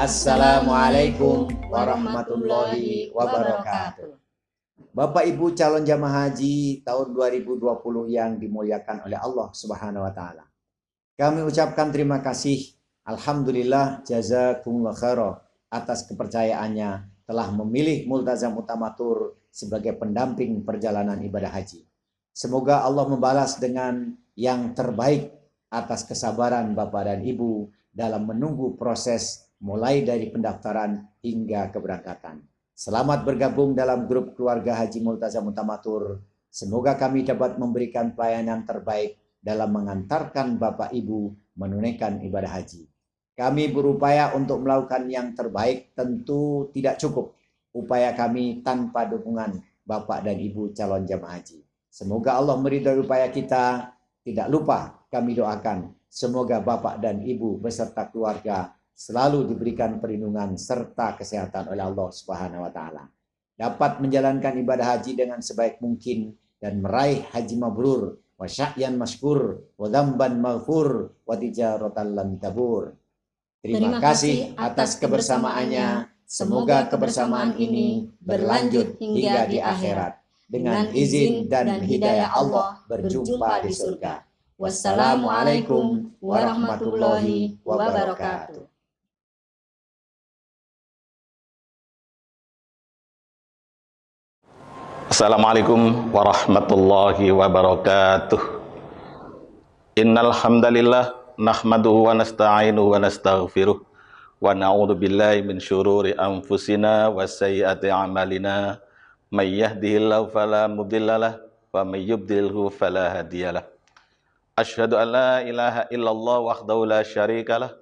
Assalamualaikum warahmatullahi wabarakatuh. Bapak Ibu calon jamaah haji tahun 2020 yang dimuliakan oleh Allah Subhanahu wa taala. Kami ucapkan terima kasih, alhamdulillah jazakumullah khairan atas kepercayaannya telah memilih Multazam Utamatur sebagai pendamping perjalanan ibadah haji. Semoga Allah membalas dengan yang terbaik atas kesabaran Bapak dan Ibu dalam menunggu proses mulai dari pendaftaran hingga keberangkatan. Selamat bergabung dalam grup keluarga Haji Multazam Utamatur. Semoga kami dapat memberikan pelayanan terbaik dalam mengantarkan Bapak Ibu menunaikan ibadah haji. Kami berupaya untuk melakukan yang terbaik, tentu tidak cukup upaya kami tanpa dukungan Bapak dan Ibu calon jamaah haji. Semoga Allah meridhai upaya kita. Tidak lupa kami doakan semoga Bapak dan Ibu beserta keluarga selalu diberikan perlindungan serta kesehatan oleh Allah Subhanahu wa taala. Dapat menjalankan ibadah haji dengan sebaik mungkin dan meraih haji mabrur, wa sya'yan masykur, wa dzamban maghfur, wa tijaratan lan tabur. Terima kasih atas kebersamaannya. Semoga kebersamaan ini berlanjut hingga di akhirat. Dengan izin dan hidayah Allah berjumpa di surga. Wassalamualaikum warahmatullahi wabarakatuh. Assalamualaikum warahmatullahi wabarakatuh. Innal hamdalillah nahmaduhu wa nasta'inuhu wa nastaghfiruh wa na'udzu billahi min syururi anfusina wa sayyiati a'malina may yahdihillahu fala mudhillalah wa may yudlilhu fala hadiyalah. Asyhadu an la ilaha illallah wahdahu la syarikalah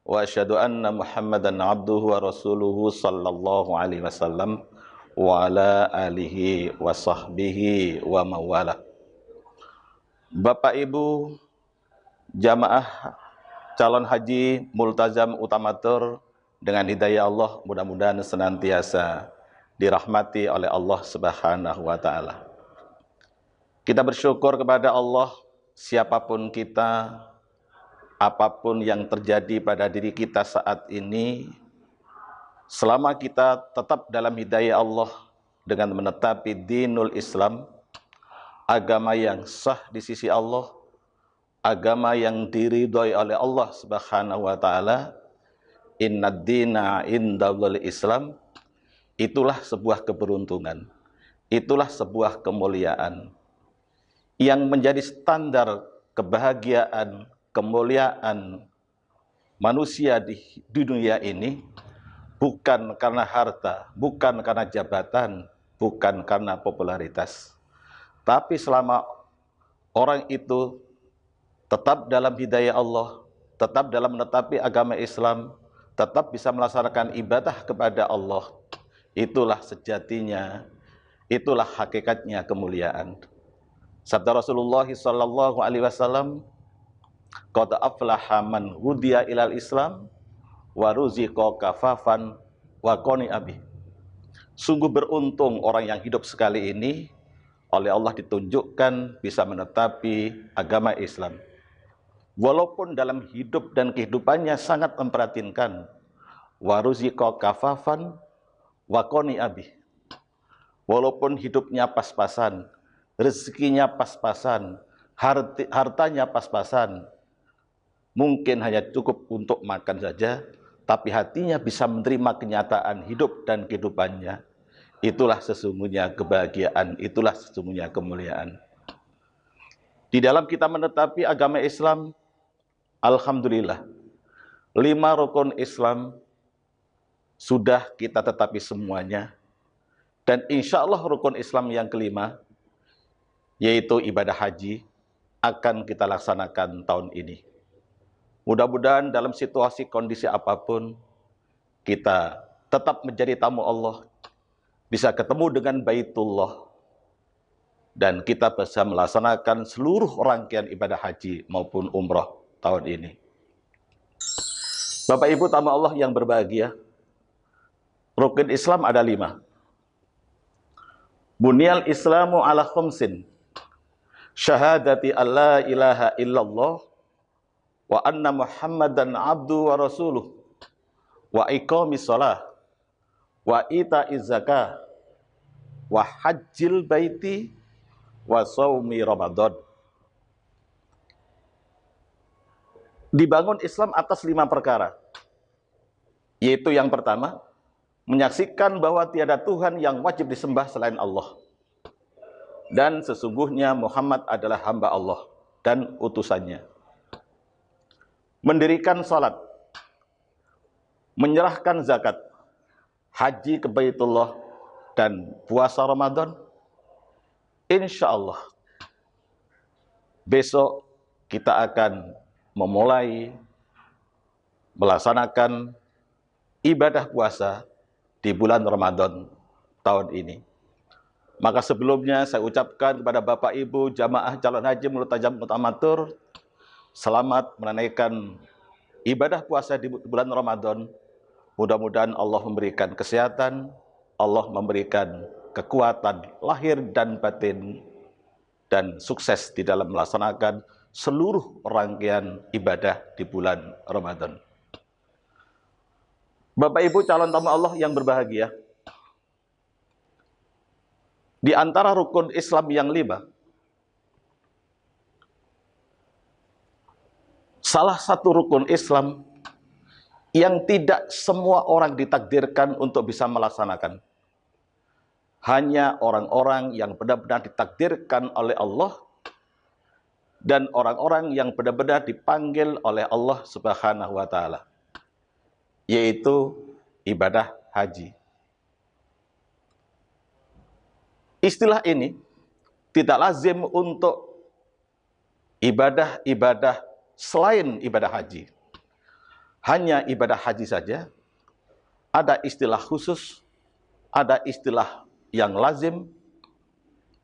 wa asyhadu anna Muhammadan abduhu wa rasuluhu sallallahu alaihi wasallam wa ala alihi wa sahbihi wa mawala. Bapak Ibu jamaah calon haji Multazam Utamatur, dengan hidayah Allah mudah-mudahan senantiasa dirahmati oleh Allah Subhanahu wa taala. Kita bersyukur kepada Allah, siapapun kita, apapun yang terjadi pada diri kita saat ini, selama kita tetap dalam hidayah Allah dengan menetapi dinul Islam, agama yang sah di sisi Allah, agama yang diridhoi oleh Allah Subhanahu wa taala, innad dina indallahil Islam, itulah sebuah keberuntungan, itulah sebuah kemuliaan yang menjadi standar kebahagiaan, kemuliaan manusia di dunia ini. Bukan karena harta, bukan karena jabatan, bukan karena popularitas. Tapi selama orang itu tetap dalam hidayah Allah, tetap dalam menetapi agama Islam, tetap bisa melaksanakan ibadah kepada Allah, itulah sejatinya, itulah hakikatnya kemuliaan. Sabda Rasulullah sallallahu alaihi wasallam, qad aflaha man hudiya ilal Islam wa ruziqa kafafan wa qani abi. Sungguh beruntung orang yang hidup sekali ini oleh Allah ditunjukkan bisa menetapi agama Islam. Walaupun dalam hidup dan kehidupannya sangat memperhatinkan wa ruziqa kafafan wa qani abi. Walaupun hidupnya pas-pasan, rezekinya pas-pasan, hartanya pas-pasan, mungkin hanya cukup untuk makan saja, tapi hatinya bisa menerima kenyataan hidup dan kehidupannya. Itulah sesungguhnya kebahagiaan, itulah sesungguhnya kemuliaan. Di dalam kita menetapi agama Islam, alhamdulillah, 5 rukun Islam sudah kita tetapi semuanya. Dan insya Allah rukun Islam yang kelima, yaitu ibadah haji, akan kita laksanakan tahun ini. Mudah-mudahan dalam situasi kondisi apapun, kita tetap menjadi tamu Allah, bisa ketemu dengan Baitullah, dan kita bisa melaksanakan seluruh rangkaian ibadah haji maupun umrah tahun ini. Bapak Ibu tamu Allah yang berbahagia, rukun Islam ada 5. Bunyal Islamu ala khumsin, syahadati alla ilaha illallah wa anna Muhammadan abdu wa rasuluh, wa iqamis shalah, wa ita'iz zakah, wa hajjil baiti, wa shaumi Ramadan. Dibangun Islam atas 5 perkara. Yaitu yang pertama, menyaksikan bahwa tiada Tuhan yang wajib disembah selain Allah. Dan sesungguhnya Muhammad adalah hamba Allah dan utusannya. Mendirikan salat, menyerahkan zakat, haji ke Baitullah, dan puasa Ramadan. Insya Allah, besok kita akan memulai melaksanakan ibadah puasa di bulan Ramadan tahun ini. Maka sebelumnya saya ucapkan kepada Bapak Ibu jamaah calon haji multajam mutamatur, selamat menunaikan ibadah puasa di bulan Ramadan. Mudah-mudahan Allah memberikan kesehatan, Allah memberikan kekuatan lahir dan batin, dan sukses di dalam melaksanakan seluruh rangkaian ibadah di bulan Ramadan. Bapak Ibu calon tamu Allah yang berbahagia, di antara rukun Islam yang 5, salah satu rukun Islam yang tidak semua orang ditakdirkan untuk bisa melaksanakan. Hanya orang-orang yang benar-benar ditakdirkan oleh Allah dan orang-orang yang benar-benar dipanggil oleh Allah Subhanahu wa Ta'ala, yaitu ibadah haji. Istilah ini tidak lazim untuk ibadah-ibadah selain ibadah haji. Hanya ibadah haji saja. Ada istilah khusus, ada istilah yang lazim.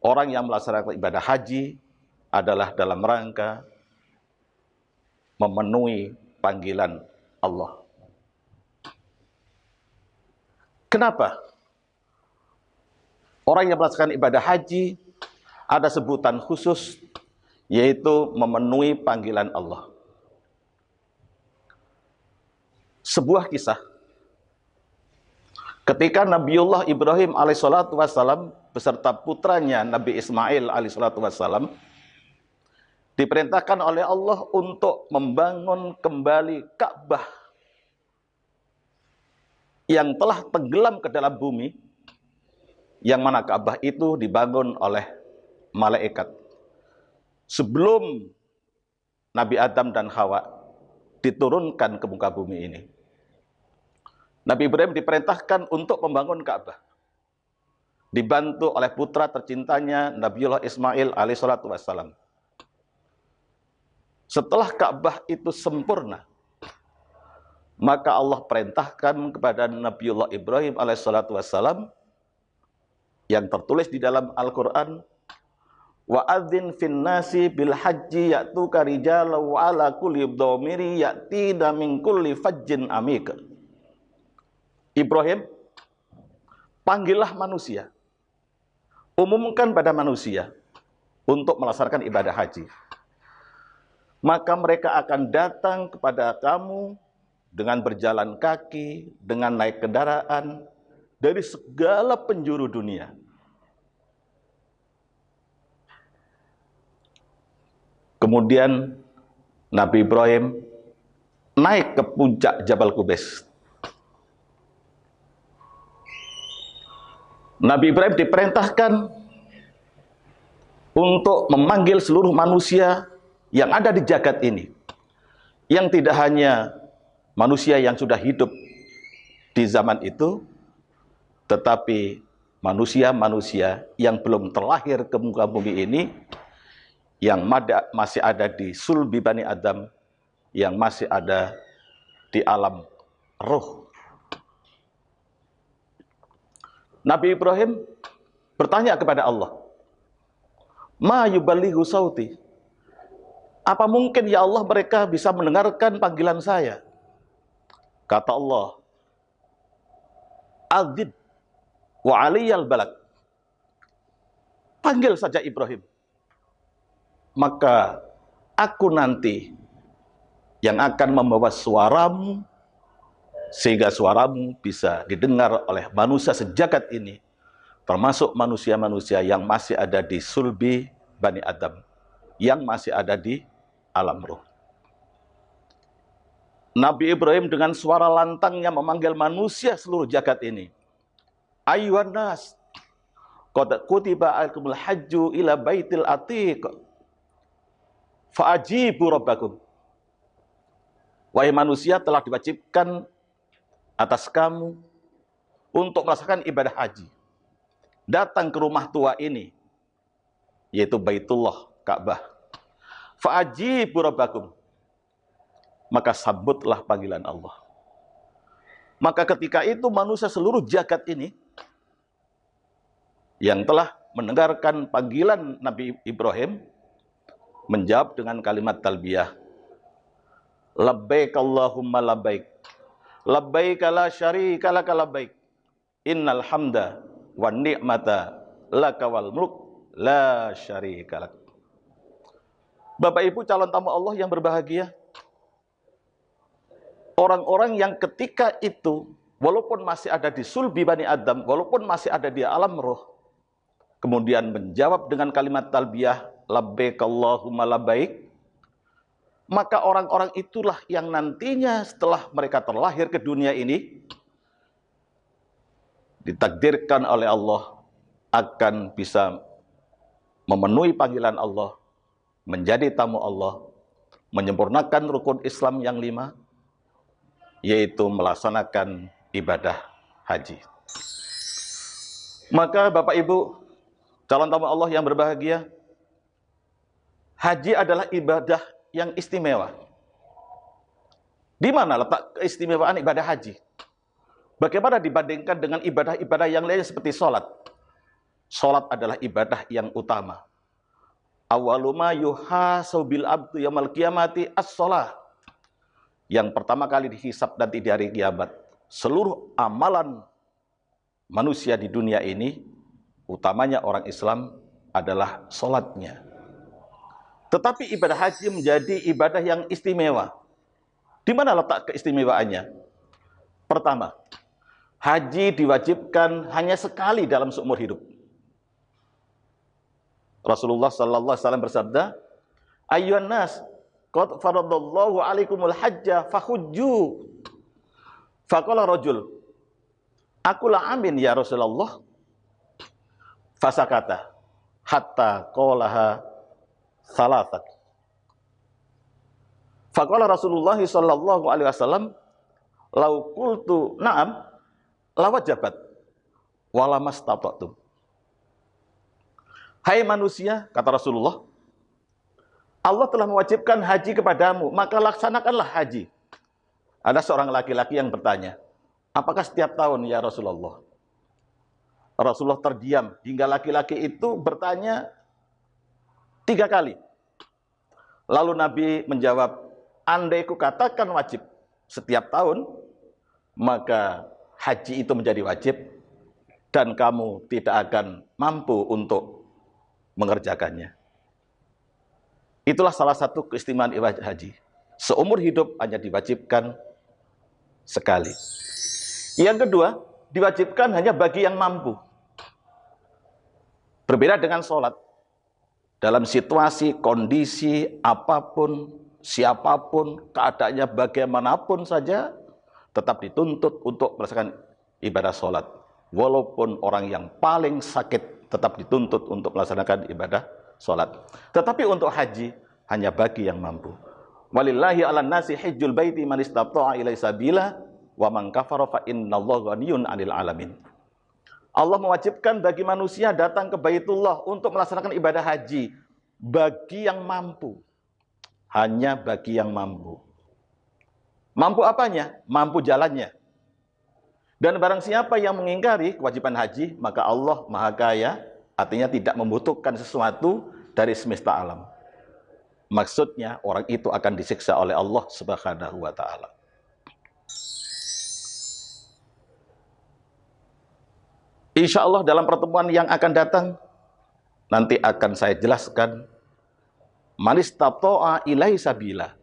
Orang yang melaksanakan ibadah haji adalah dalam rangka memenuhi panggilan Allah. Kenapa? Orang yang melaksanakan ibadah haji ada sebutan khusus, yaitu memenuhi panggilan Allah. Sebuah kisah, ketika Nabiullah Ibrahim alaihissalatu wassalam beserta putranya Nabi Ismail alaihissalatu wassalam diperintahkan oleh Allah untuk membangun kembali Ka'bah yang telah tenggelam ke dalam bumi, yang mana Ka'bah itu dibangun oleh malaikat sebelum Nabi Adam dan Hawa diturunkan ke muka bumi ini. Nabi Ibrahim diperintahkan untuk membangun Ka'bah, dibantu oleh putra tercintanya Nabiullah Ismail alaihissalatu wassalam. Setelah Ka'bah itu sempurna, maka Allah perintahkan kepada Nabiullah Ibrahim alaihissalatu wassalam yang tertulis di dalam Al-Quran, wa adzin fin nasi bil haji ya'tuka rijalan wa ala kulli dhamiri ya'tina min kulli fajjin amik. Ibrahim, panggillah manusia, umumkan pada manusia untuk melaksanakan ibadah haji. Maka mereka akan datang kepada kamu dengan berjalan kaki, dengan naik kendaraan, dari segala penjuru dunia. Kemudian Nabi Ibrahim naik ke puncak Jabal Qubais. Nabi Ibrahim diperintahkan untuk memanggil seluruh manusia yang ada di jagat ini, yang tidak hanya manusia yang sudah hidup di zaman itu, tetapi manusia-manusia yang belum terlahir ke muka bumi ini, yang masih ada di sulbi Bani Adam, yang masih ada di alam roh. Nabi Ibrahim bertanya kepada Allah, ma yuballighu sauti, apa mungkin ya Allah mereka bisa mendengarkan panggilan saya? Kata Allah, adzid wa aliyal balad, panggil saja Ibrahim, maka aku nanti yang akan membawa suaramu sehingga suaramu bisa didengar oleh manusia sejagat ini, termasuk manusia-manusia yang masih ada di sulbi Bani Adam, yang masih ada di alam roh. Nabi Ibrahim dengan suara lantangnya memanggil manusia seluruh jagat ini. Ayuhan nas, qad kutiba alaikumul hajju ila baitil atiq fa'ajibu rabbakum. Wahai manusia, telah diwajibkan atas kamu untuk melaksanakan ibadah haji. Datang ke rumah tua ini, yaitu Baitullah, Ka'bah. Fa'ajibu rabbakum. Maka sambutlah panggilan Allah. Maka ketika itu manusia seluruh jagat ini yang telah mendengarkan panggilan Nabi Ibrahim menjawab dengan kalimat talbiyah. Labbaik Allahumma labbaik. Labbaik la syarika laka labbaik. Innal hamda wan ni'mata laka wal mulk la syarika lak. Bapak Ibu calon tamu Allah yang berbahagia, orang-orang yang ketika itu walaupun masih ada di sulbi Bani Adam, walaupun masih ada di alam roh, kemudian menjawab dengan kalimat talbiyah, labbaik Allahumma labbaik, maka orang-orang itulah yang nantinya setelah mereka terlahir ke dunia ini, ditakdirkan oleh Allah akan bisa memenuhi panggilan Allah, menjadi tamu Allah, menyempurnakan rukun Islam yang 5, yaitu melaksanakan ibadah haji. Maka Bapak Ibu calon tamu Allah yang berbahagia, haji adalah ibadah yang istimewa. Di mana letak keistimewaan ibadah haji? Bagaimana dibandingkan dengan ibadah-ibadah yang lain seperti sholat? Sholat adalah ibadah yang utama. Awaluma yuhasabil abdu yaumil qiyamati as-sholah. Yang pertama kali dihisab nanti di hari kiamat, seluruh amalan manusia di dunia ini, utamanya orang Islam, adalah sholatnya. Tetapi ibadah haji menjadi ibadah yang istimewa. Di mana letak keistimewaannya? Pertama, haji diwajibkan hanya sekali dalam seumur hidup. Rasulullah sallallahu alaihi wasallam bersabda, ayyuhan nas, qad faradallahu alaikumul hajja fahujju. Faqala rajul, aqula amin ya Rasulullah. Fasakata hatta qalaha salasat. Faqala Rasulullah sallallahu alaihi wasallam, lau qultu na'am lawajabat wala mastata'tum. Hai manusia, kata Rasulullah, Allah telah mewajibkan haji kepadamu, maka laksanakanlah haji. Ada seorang laki-laki yang bertanya, apakah setiap tahun ya Rasulullah? Rasulullah terdiam hingga laki-laki itu bertanya 3 kali. Lalu Nabi menjawab, andai ku katakan wajib setiap tahun, maka haji itu menjadi wajib dan kamu tidak akan mampu untuk mengerjakannya. Itulah salah satu keistimewaan ibadah haji. Seumur hidup hanya diwajibkan sekali. Yang kedua, diwajibkan hanya bagi yang mampu. Berbeda dengan sholat. Dalam situasi, kondisi, apapun, siapapun, keadaannya bagaimanapun saja, tetap dituntut untuk melaksanakan ibadah sholat. Walaupun orang yang paling sakit tetap dituntut untuk melaksanakan ibadah sholat. Tetapi untuk haji hanya bagi yang mampu. Walillahi 'alan nasi hajjul baiti man istata'a ilaihi sabila wa man kafara fa innallaha ghaniyyun 'anil 'alamin. Allah mewajibkan bagi manusia datang ke Baitullah untuk melaksanakan ibadah haji bagi yang mampu. Hanya bagi yang mampu. Mampu apanya? Mampu jalannya. Dan barang siapa yang mengingkari kewajiban haji, maka Allah Maha Kaya, artinya tidak membutuhkan sesuatu dari semesta alam. Maksudnya orang itu akan disiksa oleh Allah Subhanahu wa taala. Insya Allah dalam pertemuan yang akan datang nanti akan saya jelaskan manis tato'a ilaihi sabila,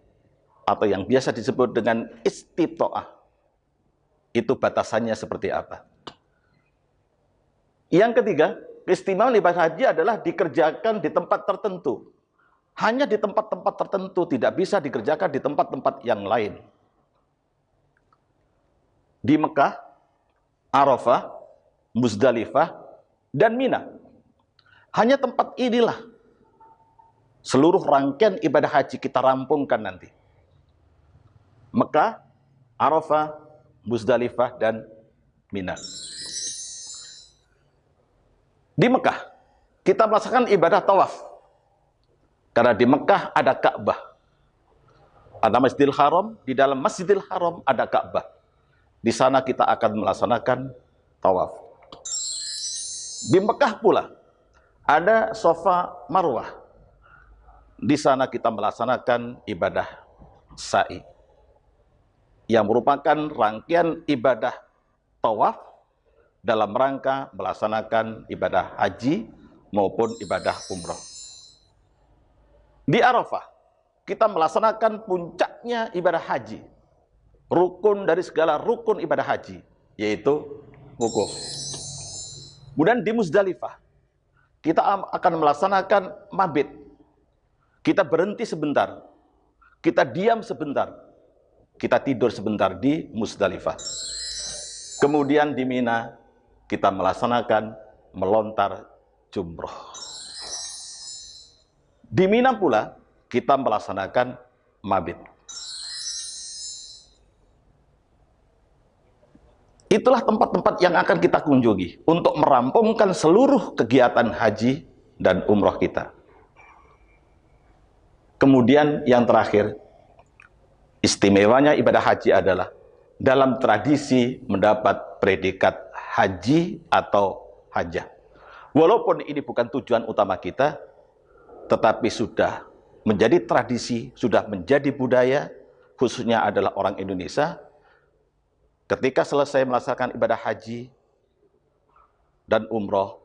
atau yang biasa disebut dengan istito'ah. itu batasannya seperti apa. Yang ketiga, keistimewaan ibadah haji adalah dikerjakan di tempat tertentu. Hanya di tempat-tempat tertentu, tidak bisa dikerjakan di tempat-tempat yang lain. Di Mekah, Arafah, Muzdalifah, dan Mina. Hanya tempat inilah seluruh rangkaian ibadah haji kita rampungkan nanti. Mekah, Arafah, Muzdalifah, dan Mina. Di Mekah, kita melaksanakan ibadah tawaf. Karena di Mekah ada Ka'bah. Ada Masjidil Haram, di dalam Masjidil Haram ada Ka'bah. Di sana kita akan melaksanakan tawaf. Di Mekah pula ada Safa Marwah. Di sana kita melaksanakan ibadah sa'i, yang merupakan rangkaian ibadah tawaf dalam rangka melaksanakan ibadah haji maupun ibadah umroh. Di Arafah, kita melaksanakan puncaknya ibadah haji, rukun dari segala rukun ibadah haji, yaitu wukuf. Kemudian di Muzdalifah, kita akan melaksanakan mabit. Kita berhenti sebentar, kita diam sebentar, kita tidur sebentar di Muzdalifah. Kemudian di Mina, kita melaksanakan melontar jumroh. Di Mina pula kita melaksanakan mabit. Itulah tempat-tempat yang akan kita kunjungi untuk merampungkan seluruh kegiatan haji dan umroh kita. Kemudian yang terakhir, istimewanya ibadah haji adalah dalam tradisi mendapat predikat haji atau hajah. Walaupun ini bukan tujuan utama kita, tetapi sudah menjadi tradisi, sudah menjadi budaya, khususnya adalah orang Indonesia. Ketika selesai melaksanakan ibadah haji dan umroh,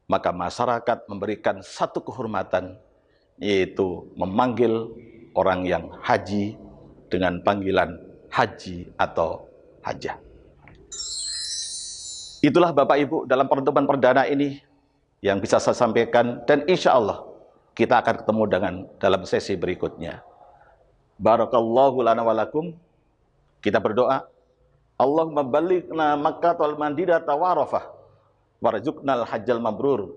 maka masyarakat memberikan satu kehormatan, yaitu memanggil orang yang haji dengan panggilan haji atau hajah. Itulah Bapak Ibu dalam pertemuan perdana ini yang bisa saya sampaikan, dan insya Allah kita akan ketemu dalam sesi berikutnya. Barakallahu lana walakum. Kita berdoa, Allahumma balighna Makkah wal Madinah wa Arafah warzuqnal hajjal mabrur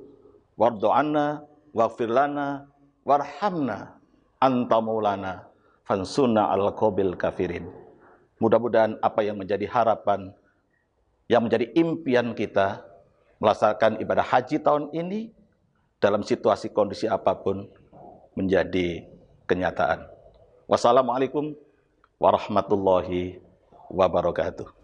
wardu anna waghfir lana warhamna anta maulana fansunna al qaubil kafirin. Mudah-mudahan apa yang menjadi harapan, yang menjadi impian kita melaksanakan ibadah haji tahun ini dalam situasi kondisi apapun menjadi kenyataan. Wassalamualaikum warahmatullahi wabarakatuh.